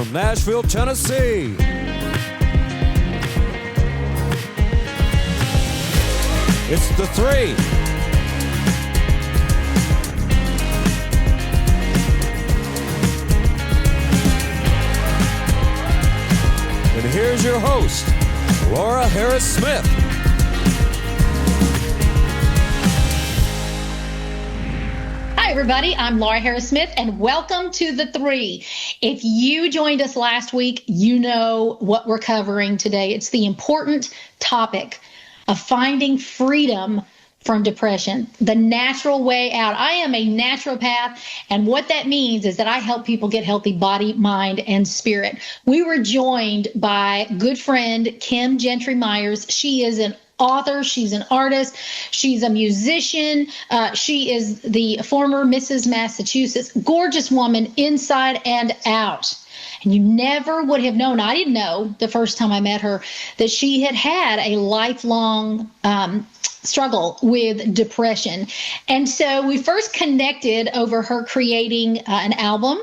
from Nashville, Tennessee. It's the Three. And here's your host, Laura Harris-Smith. Hi, everybody. I'm Laura Harris-Smith, and welcome to The Three. If you joined us last week, you know what we're covering today. It's the important topic of finding freedom from depression, the natural way out. I am a naturopath, and what that means is that I help people get healthy body, mind, and spirit. We were joined by good friend Kim Gentry Meyer. She is an author, she's an artist, she's a musician, she is the former Mrs. Massachusetts, gorgeous woman inside and out. And you never would have known, I didn't know the first time I met her, that she had had a lifelong struggle with depression. And so we first connected over her creating an album,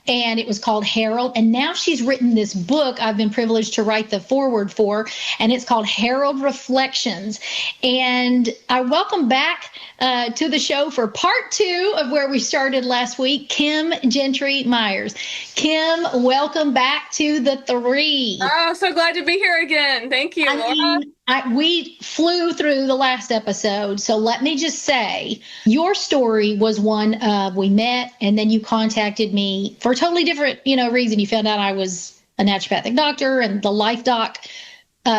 and it was called Herald. And now she's written this book I've been privileged to write the foreword for, and it's called Herald Reflections. And I welcome back to the show for part 2 of where we started last week, Kim Gentry Meyer. Kim, welcome back to The Three. Oh, so glad to be here again. Thank you, Laura. We flew through the last episode, so let me just say, your story was one of we met, and then you contacted me for a totally different, reason. You found out I was a naturopathic doctor, and the LifeDoc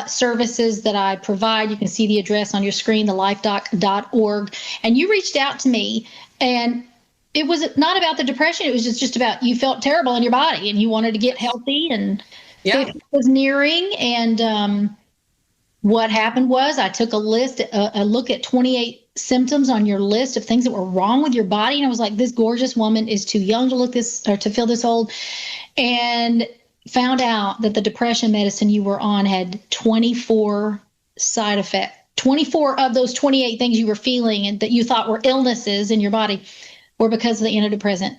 services that I provide. You can see the address on your screen, thelifedoc.org, and you reached out to me, and it was not about the depression. It was just about you felt terrible in your body, and you wanted to get healthy, and it was nearing, and what happened was I took a look at 28 symptoms on your list of things that were wrong with your body. And I was like, this gorgeous woman is too young to feel this old. And found out that the depression medicine you were on had 24 side effects. 24 of those 28 things you were feeling and that you thought were illnesses in your body were because of the antidepressant.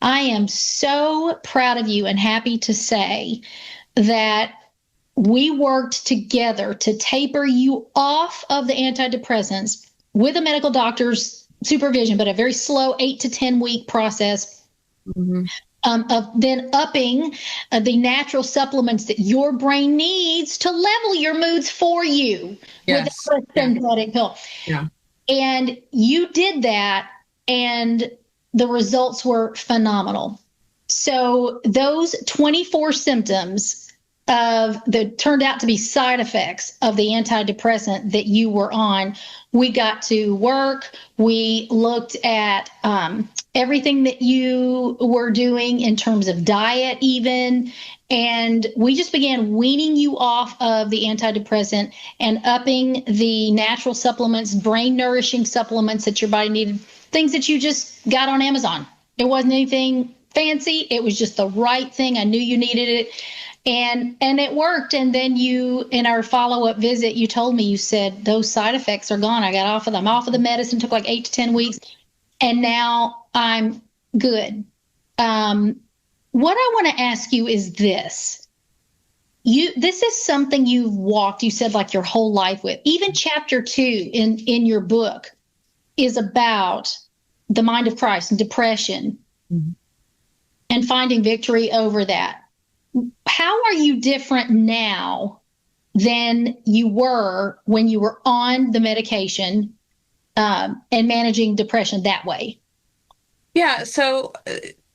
I am so proud of you and happy to say that we worked together to taper you off of the antidepressants with a medical doctor's supervision, but a very slow 8 to 10 week process of then upping the natural supplements that your brain needs to level your moods for you with a synthetic pill. Yeah. And you did that, and the results were phenomenal. So those 24 symptoms turned out to be side effects of the antidepressant that you were on. We got to work. We looked at everything that you were doing in terms of diet even. And we just began weaning you off of the antidepressant and upping the natural supplements, brain nourishing supplements that your body needed, things that you just got on Amazon. It wasn't anything fancy. It was just the right thing. I knew you needed it. And it worked. And then you, in our follow-up visit, you told me, you said, those side effects are gone. I got off of them, off of the medicine, took like 8 to 10 weeks. And now I'm good. What I want to ask you is this. This is something you've walked, you said, like your whole life with. Even chapter 2 in your book is about the mind of Christ and depression and finding victory over that. How are you different now than you were when you were on the medication and managing depression that way? Yeah, so,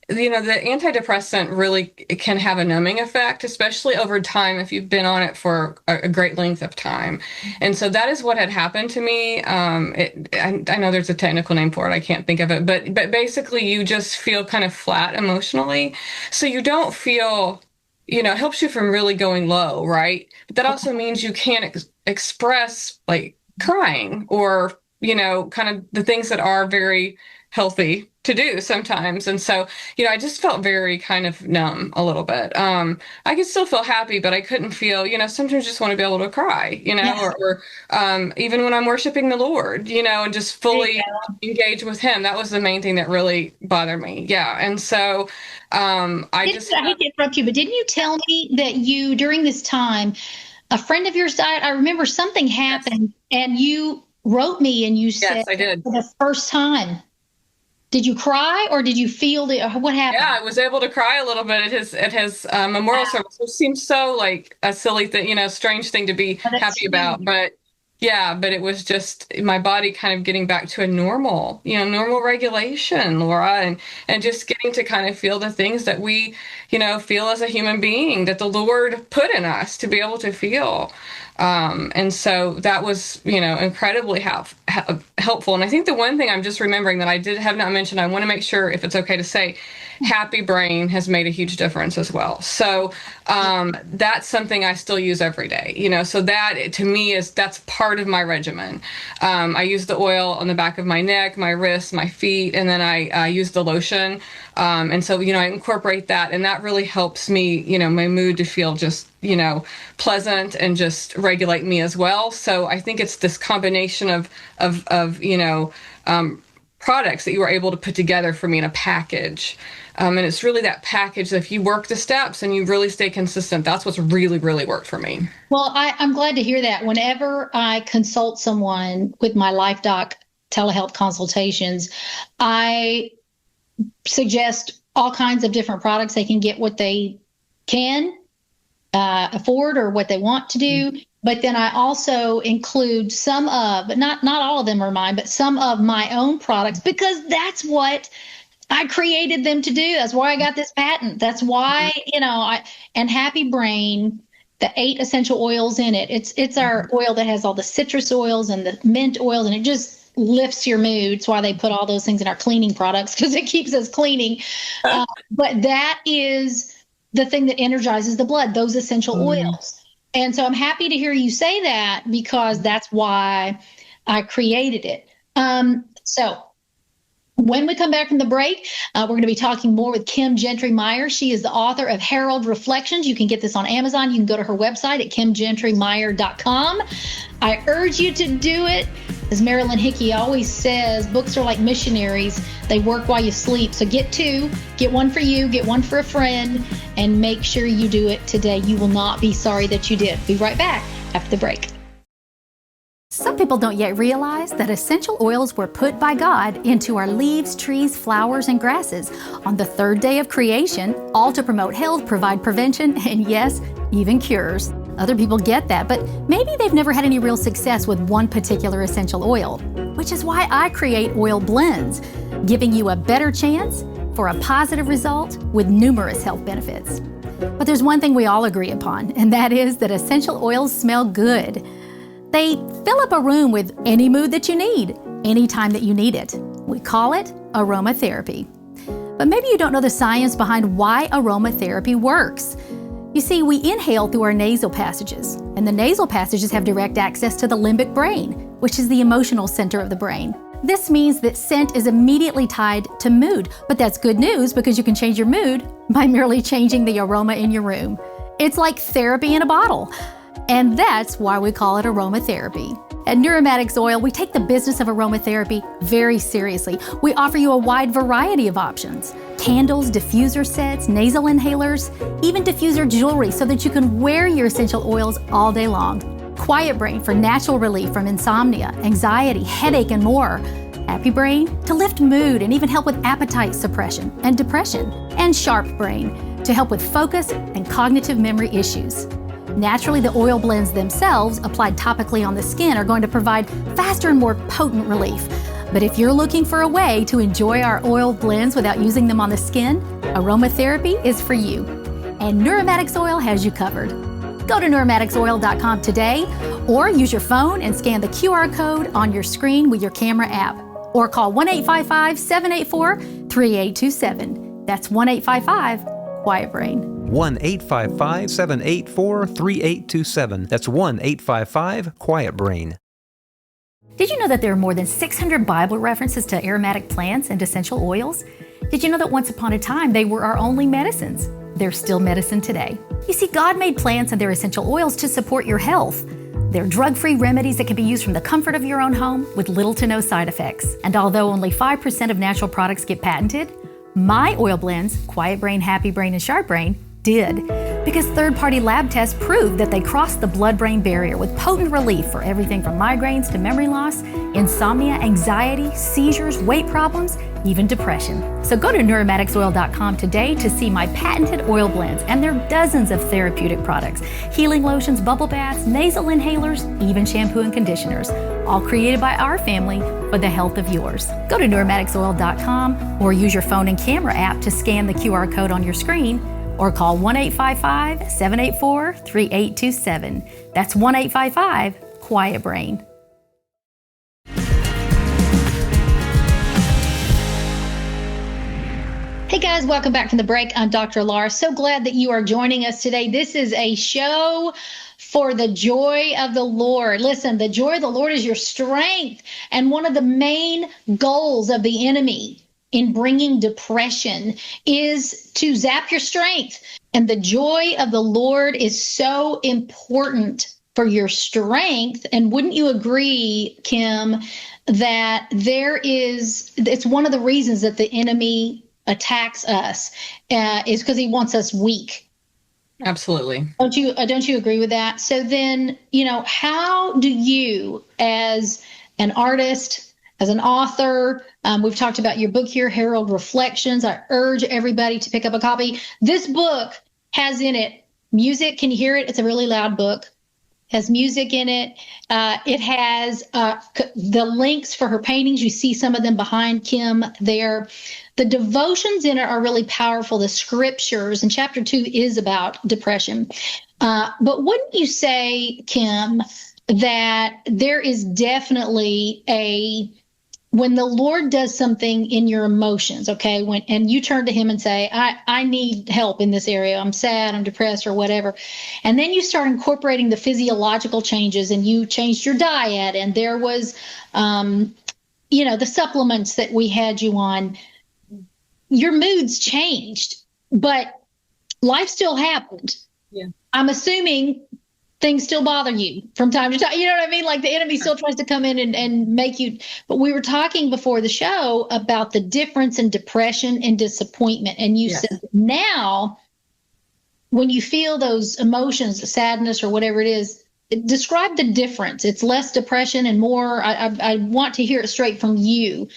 the antidepressant really can have a numbing effect, especially over time if you've been on it for a great length of time. And so that is what had happened to me. I know there's a technical name for it. I can't think of it. But basically, you just feel kind of flat emotionally. So you don't feel... it helps you from really going low, right? But that also means you can't express like crying or, kind of the things that are very healthy to do sometimes. And so, I just felt very kind of numb a little bit. I could still feel happy, but I couldn't feel, sometimes just want to be able to cry, Yeah. or even when I'm worshiping the Lord, and just There you fully engage with him. That was the main thing that really bothered me. Yeah. And so, I hate to interrupt you, but didn't you tell me that you, during this time, a friend of yours died? I remember something yes, happened and you wrote me and you said, yes, I did. for the first time, did you cry or did you feel what Yeah, happened? I was able to cry a little bit at his memorial service, which seems so like a silly thing, strange thing to be Oh, that's happy about. huge. But yeah, but it was just my body kind of getting back to a normal, normal regulation, Laura, and just getting to kind of feel the things that we, feel as a human being that the Lord put in us to be able to feel. And so that was, incredibly helpful. And I think the one thing I'm just remembering that I did have not mentioned, I want to make sure if it's okay to say, Happy Brain has made a huge difference as well. So that's something I still use every day. So that to me that's part of my regimen. I use the oil on the back of my neck, my wrists, my feet, and then I use the lotion. And so, I incorporate that, and that really helps me, my mood to feel just, pleasant and just regulate me as well. So I think it's this combination of products that you were able to put together for me in a package. And it's really that package. If you work the steps and you really stay consistent, that's what's really, really worked for me. Well, I'm glad to hear that. Whenever I consult someone with my LifeDoc telehealth consultations, I suggest all kinds of different products. They can get what they can afford or what they want to do. But then I also include some of, but not all of them are mine, but some of my own products because that's what I created them to do. That's why I got this patent. That's why, and Happy Brain, the 8 essential oils in it. It's our oil that has all the citrus oils and the mint oils, and it just lifts your mood. It's why they put all those things in our cleaning products because it keeps us cleaning. But that is the thing that energizes the blood, those essential oils. And so I'm happy to hear you say that because that's why I created it. So when we come back from the break, we're going to be talking more with Kim Gentry Meyer. She is the author of Herald Reflections. You can get this on Amazon. You can go to her website at kimgentrymeyer.com. I urge you to do it. As Marilyn Hickey always says, books are like missionaries. They work while you sleep. So get 2, get one for you, get one for a friend, and make sure you do it today. You will not be sorry that you did. Be right back after the break. Some people don't yet realize that essential oils were put by God into our leaves, trees, flowers, and grasses on the 3rd day of creation, all to promote health, provide prevention, and yes, even cures. Other people get that, but maybe they've never had any real success with one particular essential oil, which is why I create oil blends, giving you a better chance for a positive result with numerous health benefits. But there's one thing we all agree upon, and that is that essential oils smell good. They fill up a room with any mood that you need, anytime that you need it. We call it aromatherapy. But maybe you don't know the science behind why aromatherapy works. You see, we inhale through our nasal passages, and the nasal passages have direct access to the limbic brain, which is the emotional center of the brain. This means that scent is immediately tied to mood, but that's good news because you can change your mood by merely changing the aroma in your room. It's like therapy in a bottle. And that's why we call it aromatherapy. At Neuromatics Oil, we take the business of aromatherapy very seriously. We offer you a wide variety of options. Candles, diffuser sets, nasal inhalers, even diffuser jewelry so that you can wear your essential oils all day long. Quiet Brain for natural relief from insomnia, anxiety, headache, and more. Happy Brain to lift mood and even help with appetite suppression and depression. And Sharp Brain to help with focus and cognitive memory issues. Naturally, the oil blends themselves, applied topically on the skin, are going to provide faster and more potent relief. But if you're looking for a way to enjoy our oil blends without using them on the skin, aromatherapy is for you. And Neuromatics Oil has you covered. Go to neuromaticsoil.com today, or use your phone and scan the QR code on your screen with your camera app, or call 1-855-784-3827. That's 1-855-QUIET-BRAIN. 1-855-784-3827. That's 1-855-QUIET-BRAIN. Did you know that there are more than 600 Bible references to aromatic plants and essential oils? Did you know that once upon a time they were our only medicines? They're still medicine today. You see, God made plants and their essential oils to support your health. They're drug-free remedies that can be used from the comfort of your own home with little to no side effects. And although only 5% of natural products get patented, my oil blends, Quiet Brain, Happy Brain, and Sharp Brain, did, because third-party lab tests proved that they crossed the blood-brain barrier with potent relief for everything from migraines to memory loss, insomnia, anxiety, seizures, weight problems, even depression. So go to neuromaticsoil.com today to see my patented oil blends, and there are dozens of therapeutic products, healing lotions, bubble baths, nasal inhalers, even shampoo and conditioners, all created by our family for the health of yours. Go to neuromaticsoil.com or use your phone and camera app to scan the QR code on your screen, or call 1-855-784-3827. That's 1-855-QUIET-BRAIN. Hey guys, welcome back from the break. I'm Dr. Laura. So glad that you are joining us today. This is a show for the joy of the Lord. Listen, the joy of the Lord is your strength. And one of the main goals of the enemy in bringing depression is to zap your strength. And the joy of the Lord is so important for your strength. And wouldn't you agree, Kim, that it's one of the reasons that the enemy attacks us is because he wants us weak. Absolutely. Don't you agree with that? So then, how do you, as an artist, as an author, we've talked about your book here, Herald Reflections. I urge everybody to pick up a copy. This book has in it music. Can you hear it? It's a really loud book. Has music in it. It has the links for her paintings. You see some of them behind Kim there. The devotions in it are really powerful. The scriptures, and chapter 2 is about depression. But wouldn't you say, Kim, that there is definitely when the Lord does something in your emotions, okay, and you turn to him and say, I need help in this area. I'm sad, I'm depressed, or whatever. And then you start incorporating the physiological changes, and you changed your diet, and there was, the supplements that we had you on. Your moods changed, but life still happened. Yeah. I'm assuming things still bother you from time to time. You know what I mean? Like the enemy still tries to come in and make you. But we were talking before the show about the difference in depression and disappointment. And you said now, when you feel those emotions, sadness or whatever it is, describe the difference. It's less depression and more. I want to hear it straight from you,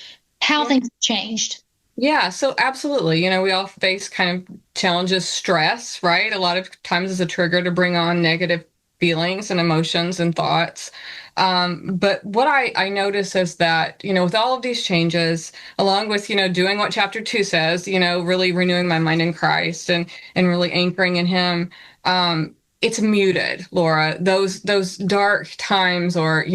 how things changed. Yeah, so absolutely. We all face kind of challenges, stress, right? A lot of times is a trigger to bring on negative feelings and emotions and thoughts. But what I notice is that, with all of these changes, along with, doing what chapter 2 says, really renewing my mind in Christ and really anchoring in him, it's muted, Laura. Those dark times or,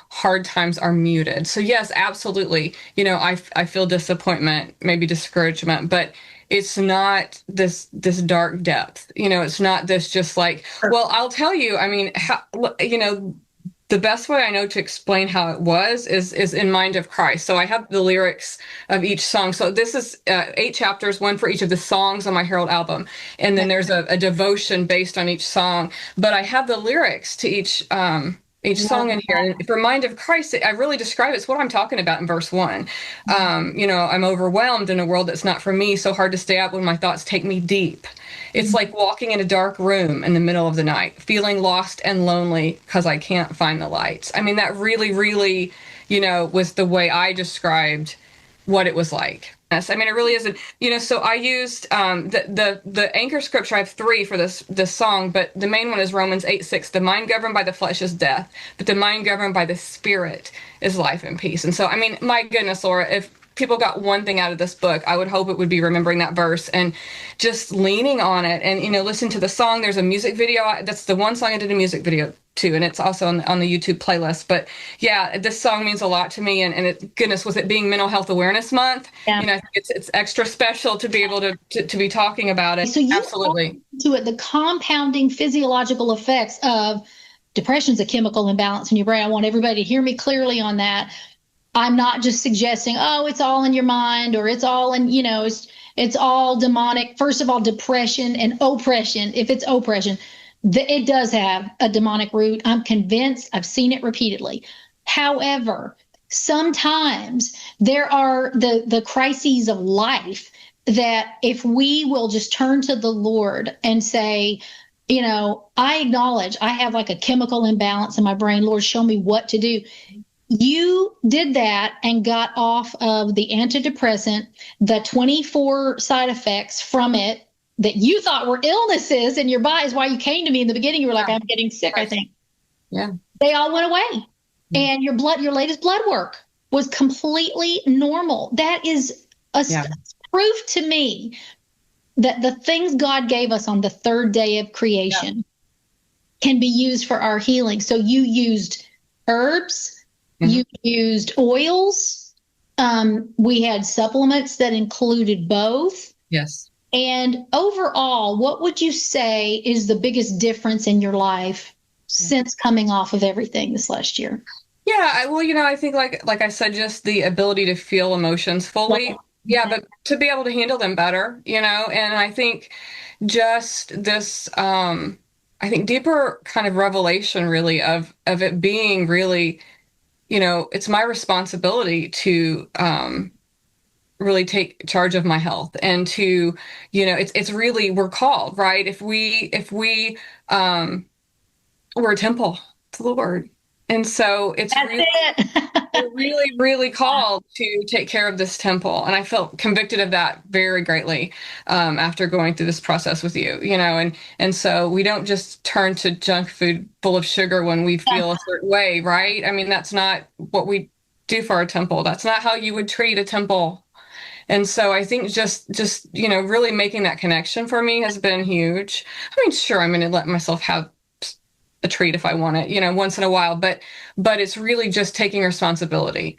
hard times are muted. So yes, absolutely. I feel disappointment, maybe discouragement, but it's not this dark depth. It's not this just like, well, I'll tell you, the best way I know to explain how it was is in Mind of Christ. So I have the lyrics of each song. So this is 8 chapters, one for each of the songs on my Herald album. And then there's a devotion based on each song. But I have the lyrics to each song in here. And for Mind of Christ, I really describe it's what I'm talking about in verse 1. I'm overwhelmed in a world that's not for me, so hard to stay up when my thoughts take me deep. It's like walking in a dark room in the middle of the night, feeling lost and lonely because I can't find the lights. That really, really, was the way I described what it was like. It really isn't, so I used the anchor scripture. I have 3 for this song, but the main one is Romans 8:6. The mind governed by the flesh is death, but the mind governed by the spirit is life and peace. And so, my goodness, Laura, if people got one thing out of this book, I would hope it would be remembering that verse and just leaning on it and, listen to the song. There's a music video. That's the one song I did a music video to, and it's also on the YouTube playlist. But yeah, this song means a lot to me. And goodness, with it being Mental Health Awareness Month, I think it's extra special to be able to be talking about it. So you absolutely to it, the compounding physiological effects of depression's a chemical imbalance in your brain. I want everybody to hear me clearly on that. I'm not just suggesting, oh, it's all in your mind, or it's all in, it's all demonic. First of all, depression and oppression, if it's oppression, it does have a demonic root. I'm convinced. I've seen it repeatedly. However, sometimes there are the crises of life that if we will just turn to the Lord and say, I acknowledge I have like a chemical imbalance in my brain. Lord, show me what to do. You did that and got off of the antidepressant, the 24 side effects from it that you thought were illnesses in your body is why you came to me in the beginning. You were like, I'm getting sick, I think. Yeah. They all went away. And your latest blood work was completely normal. That is proof to me that the things God gave us on the third day of creation can be used for our healing. So you used herbs, you used oils. We had supplements that included both. Yes. And overall, what would you say is the biggest difference in your life since coming off of everything this last year? Yeah, I think like I said, just the ability to feel emotions fully. Yeah, but to be able to handle them better, and I think just this, I think deeper kind of revelation really of it being really, it's my responsibility to really take charge of my health and to, it's really, we're called, right? If we're a temple to the Lord. And so we're really, really called to take care of this temple. And I felt convicted of that very greatly after going through this process with you, and so we don't just turn to junk food full of sugar when we feel a certain way, right? I mean, that's not what we do for our temple. That's not how you would treat a temple. And so I think just really making that connection for me has been huge. I mean, sure, I'm going to let myself have a treat if I want it, once in a while, but it's really just taking responsibility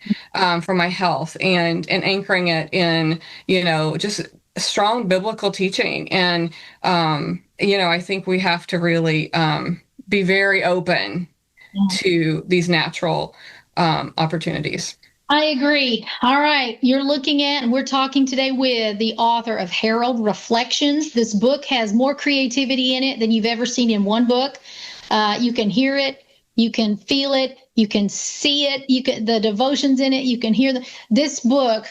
for my health and anchoring it in, just strong biblical teaching. And, I think we have to really be very open to these natural opportunities. I agree. All right. We're talking today with the author of Herald Reflections. This book has more creativity in it than you've ever seen in one book. You can hear it, you can feel it, you can see it, the devotions in it, you can hear this book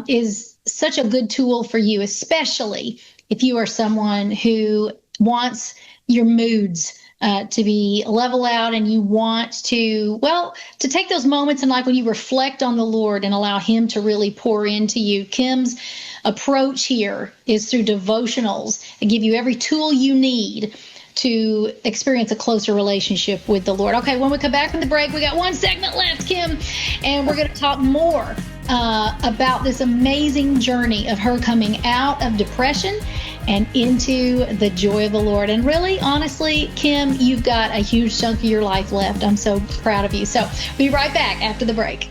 is such a good tool for you, especially if you are someone who wants your moods to be level out and you want to take those moments in life when you reflect on the Lord and allow him to really pour into you. Kim's approach here is through devotionals and give you every tool you need to experience a closer relationship with the Lord. Okay, when we come back from the break, we got one segment left, Kim, and we're going to talk more about this amazing journey of her coming out of depression and into the joy of the Lord. And really, honestly, Kim, you've got a huge chunk of your life left. I'm so proud of you. So we'll be right back after the break.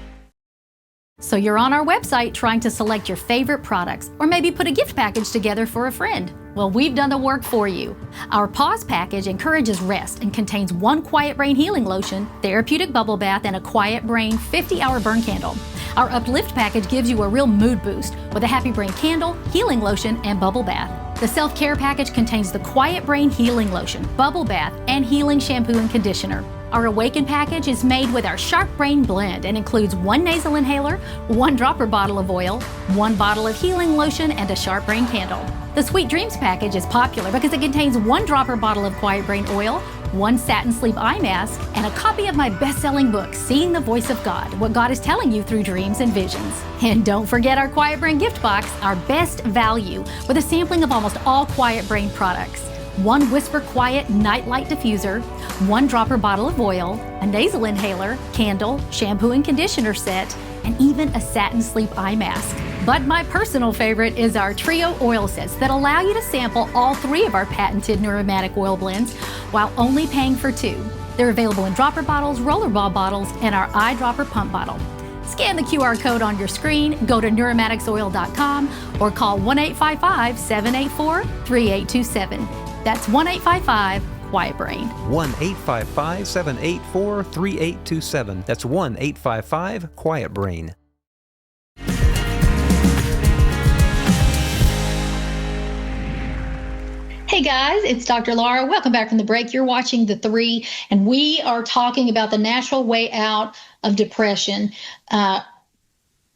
So you're on our website trying to select your favorite products or maybe put a gift package together for a friend. Well, we've done the work for you. Our Pause package encourages rest and contains one Quiet Brain healing lotion, therapeutic bubble bath, and a Quiet Brain 50-hour burn candle. Our Uplift package gives you a real mood boost with a Happy Brain candle, healing lotion, and bubble bath. The Self-Care package contains the Quiet Brain healing lotion, bubble bath, and healing shampoo and conditioner. Our Awaken package is made with our Sharp Brain blend and includes one nasal inhaler, one dropper bottle of oil, one bottle of healing lotion, and a Sharp Brain candle. The Sweet Dreams package is popular because it contains one dropper bottle of Quiet Brain oil, one satin sleep eye mask, and a copy of my best-selling book, Seeing the Voice of God, What God is Telling You Through Dreams and Visions. And don't forget our Quiet Brain gift box, our best value, with a sampling of almost all Quiet Brain products. One Whisper Quiet Nightlight Diffuser, one dropper bottle of oil, a nasal inhaler, candle, shampoo and conditioner set, and even a satin sleep eye mask. But my personal favorite is our trio oil sets that allow you to sample all three of our patented Neuromatic oil blends while only paying for two. They're available in dropper bottles, rollerball bottles, and our eyedropper pump bottle. Scan the QR code on your screen, go to neuromaticsoil.com, or call 1-855-784-3827. That's 1-855 Quiet Brain. 1-855-784-3827. That's 1-855-QUIET BRAIN. Hey guys, it's Dr. Laura. Welcome back from the break. You're watching The3, and we are talking about the natural way out of depression.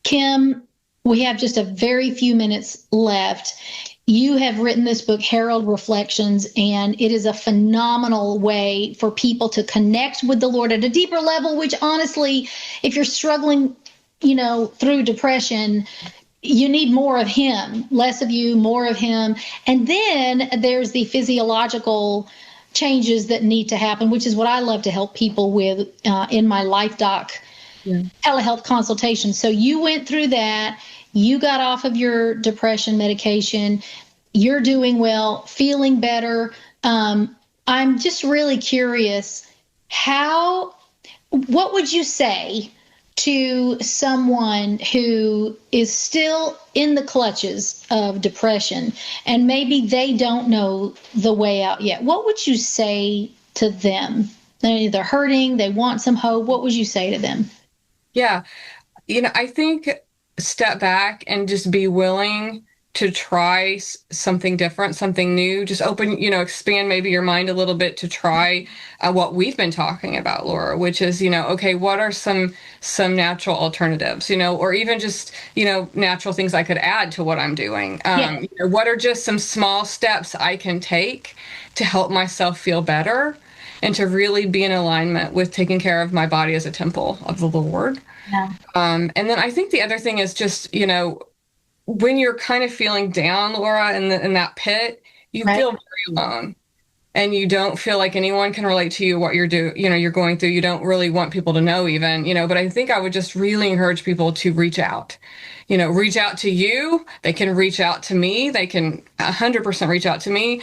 Kim, we have just a very few minutes left. You have written this book, Herald Reflections, and it is a phenomenal way for people to connect with the Lord at a deeper level, which honestly, if you're struggling, through depression, you need more of him, less of you, more of him. And then there's the physiological changes that need to happen, which is what I love to help people with in my LifeDoc telehealth consultation. So you went through that. You got off of your depression medication. You're doing well, feeling better. I'm just really curious, what would you say to someone who is still in the clutches of depression and maybe they don't know the way out yet? What would you say to them? They're hurting, they want some hope. What would you say to them? Yeah. I think step back and just be willing to try something different, something new. Just expand maybe your mind a little bit to try what we've been talking about, Laura, which is, okay, what are some natural alternatives, or even just, natural things I could add to what I'm doing. What are just some small steps I can take to help myself feel better and to really be in alignment with taking care of my body as a temple of the Lord. Yeah. And then I think the other thing is just, when you're kind of feeling down, Laura, in that pit, you feel very alone, and you don't feel like anyone can relate to you, what you're you're going through. You don't really want people to know even, but I think I would just really encourage people to reach out, reach out to you. They can reach out to me. They can 100% reach out to me.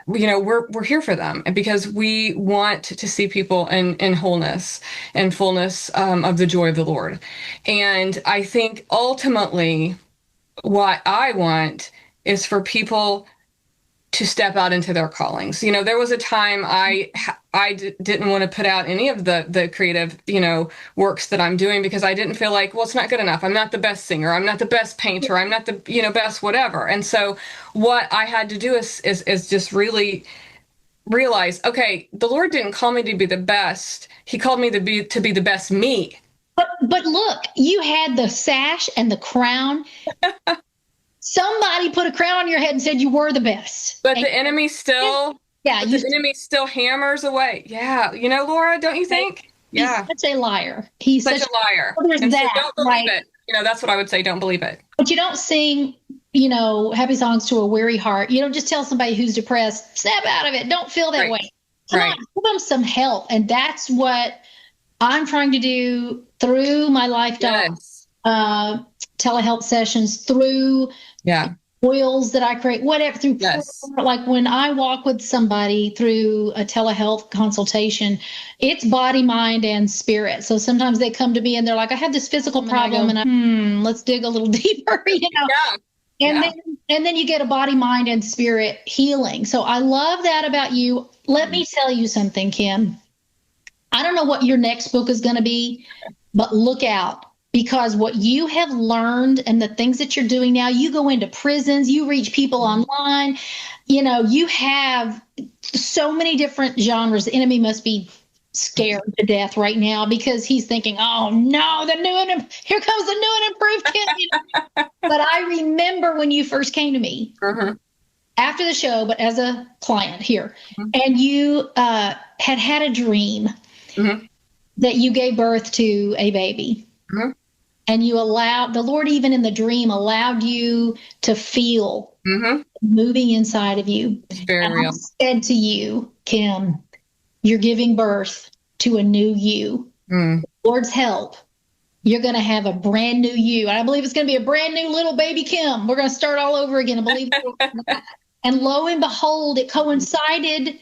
We're here for them because we want to see people in wholeness and fullness of the joy of the Lord. And I think ultimately what I want is for people to step out into their callings. There was a time I didn't want to put out any of the creative, works that I'm doing because I didn't feel like, well, it's not good enough. I'm not the best singer. I'm not the best painter. I'm not the, best whatever. And so what I had to do is just really realize, okay, the Lord didn't call me to be the best. He called me to be the best me. But look, you had the sash and the crown. Somebody put a crown on your head and said you were the best. But the enemy still, the enemy still hammers away. Yeah. Laura, don't you think? He's such a liar. He's such a liar. Well, there's that. So don't believe it. That's what I would say. Don't believe it. But you don't sing, happy songs to a weary heart. You don't just tell somebody who's depressed, snap out of it. Don't feel that way. Come on, give them some help. And that's what I'm trying to do through my LifeDoc telehealth sessions, through oils that I create, whatever, through like when I walk with somebody through a telehealth consultation, it's body, mind, and spirit. So sometimes they come to me and they're like, I have this physical problem, and let's dig a little deeper, And then you get a body, mind, and spirit healing. So I love that about you. Let me tell you something, Kim. I don't know what your next book is going to be, but look out. Because what you have learned and the things that you're doing now, you go into prisons, you reach people online, you have so many different genres. The enemy must be scared to death right now because he's thinking, oh no, here comes the new and improved Kim. But I remember when you first came to me after the show, but as a client here, and you had a dream that you gave birth to a baby. And you allowed, the Lord even in the dream allowed you to feel moving inside of you. It's very and real. I said to you, Kim, you're giving birth to a new you. With Lord's help, you're going to have a brand new you. And I believe it's going to be a brand new little baby Kim. We're going to start all over again. I believe and lo and behold, it coincided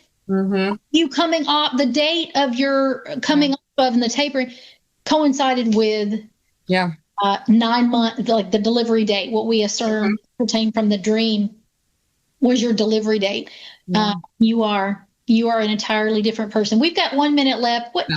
you coming off, the date of your coming off of and the tapering coincided with 9 months, like the delivery date. What we ascertained from the dream was your delivery date. You are you are an entirely different person. We've got 1 minute left. What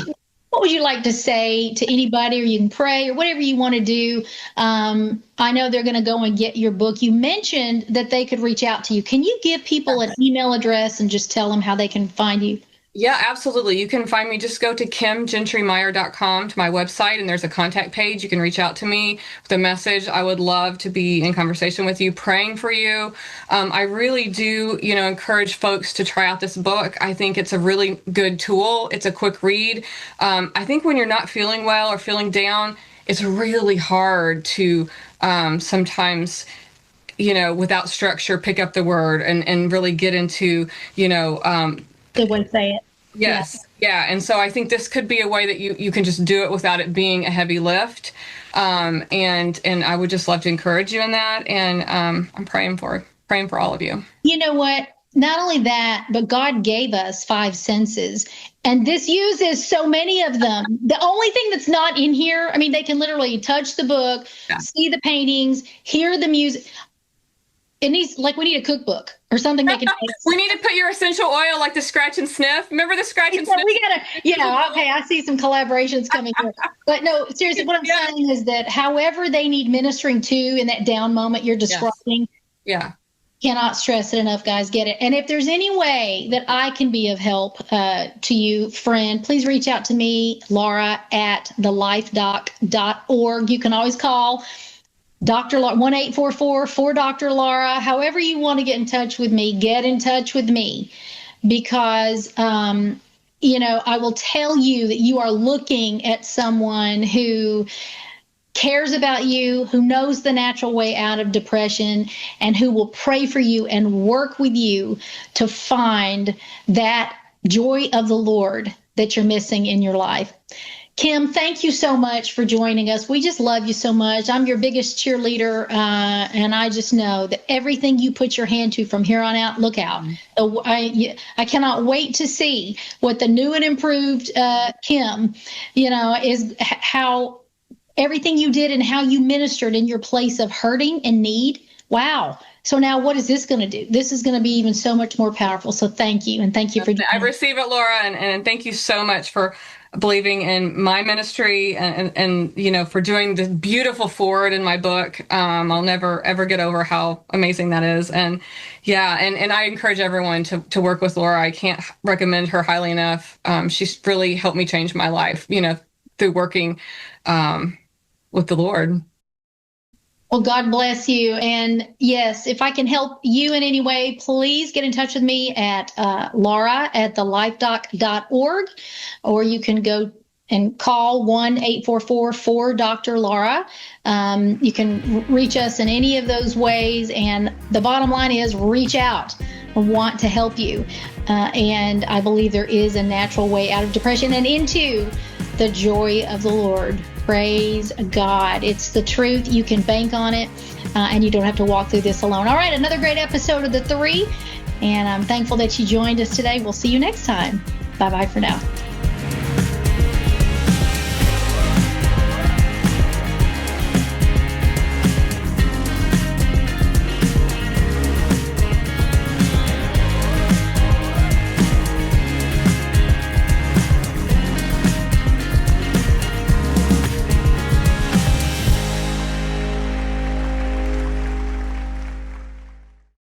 would you like to say to anybody, or you can pray or whatever you want to do? I know they're going to go and get your book. You mentioned that they could reach out to you. Can you give people an email address and just tell them how they can find you? Yeah, absolutely. You can find me. Just go to kimgentrymeyer.com to my website, and there's a contact page. You can reach out to me with a message. I would love to be in conversation with you, praying for you. I really do, encourage folks to try out this book. I think it's a really good tool. It's a quick read. I think when you're not feeling well or feeling down, it's really hard to sometimes, without structure, pick up the word and really get into, Good way to say it. Yes. Yeah. And so I think this could be a way that you can just do it without it being a heavy lift. And I would just love to encourage you in that. And I'm praying for all of you. You know what? Not only that, but God gave us 5 senses, and this uses so many of them. The only thing that's not in here, I mean, they can literally touch the book, see the paintings, hear the music. It needs, we need a cookbook or something they can take. We need to put your essential oil, like the scratch and sniff. Remember the scratch and sniff? We gotta, okay, I see some collaborations coming here. But no, seriously, what I'm saying is that however they need ministering to in that down moment you're describing, cannot stress it enough, guys. Get it. And if there's any way that I can be of help to you, friend, please reach out to me, Laura, at thelifedoc.org. You can always call Dr. Laura, 1-844-4 Laura. However you want to get in touch with me, get in touch with me, because I will tell you that you are looking at someone who cares about you, who knows the natural way out of depression, and who will pray for you and work with you to find that joy of the Lord that you're missing in your life. Kim, thank you so much for joining us. We just love you so much. I'm your biggest cheerleader, and I just know that everything you put your hand to from here on out, look out. I cannot wait to see what the new and improved Kim, is how everything you did and how you ministered in your place of hurting and need. Wow. So now what is this going to do? This is going to be even so much more powerful. So thank you. And thank you for doing I receive it, Laura. And thank you so much for believing in my ministry and for doing this beautiful forward in my book. I'll never, ever get over how amazing that is. And I encourage everyone to work with Laura. I can't recommend her highly enough. She's really helped me change my life, through working with the Lord. Well, God bless you. And yes, if I can help you in any way, please get in touch with me at Laura at thelifedoc.org, or you can go and call 1-844-4 Laura. You can reach us in any of those ways. And the bottom line is reach out. I want to help you. And I believe there is a natural way out of depression and into the joy of the Lord. Praise God. It's the truth. You can bank on it, and you don't have to walk through this alone. All right, another great episode of The Three, and I'm thankful that you joined us today. We'll see you next time. Bye-bye for now.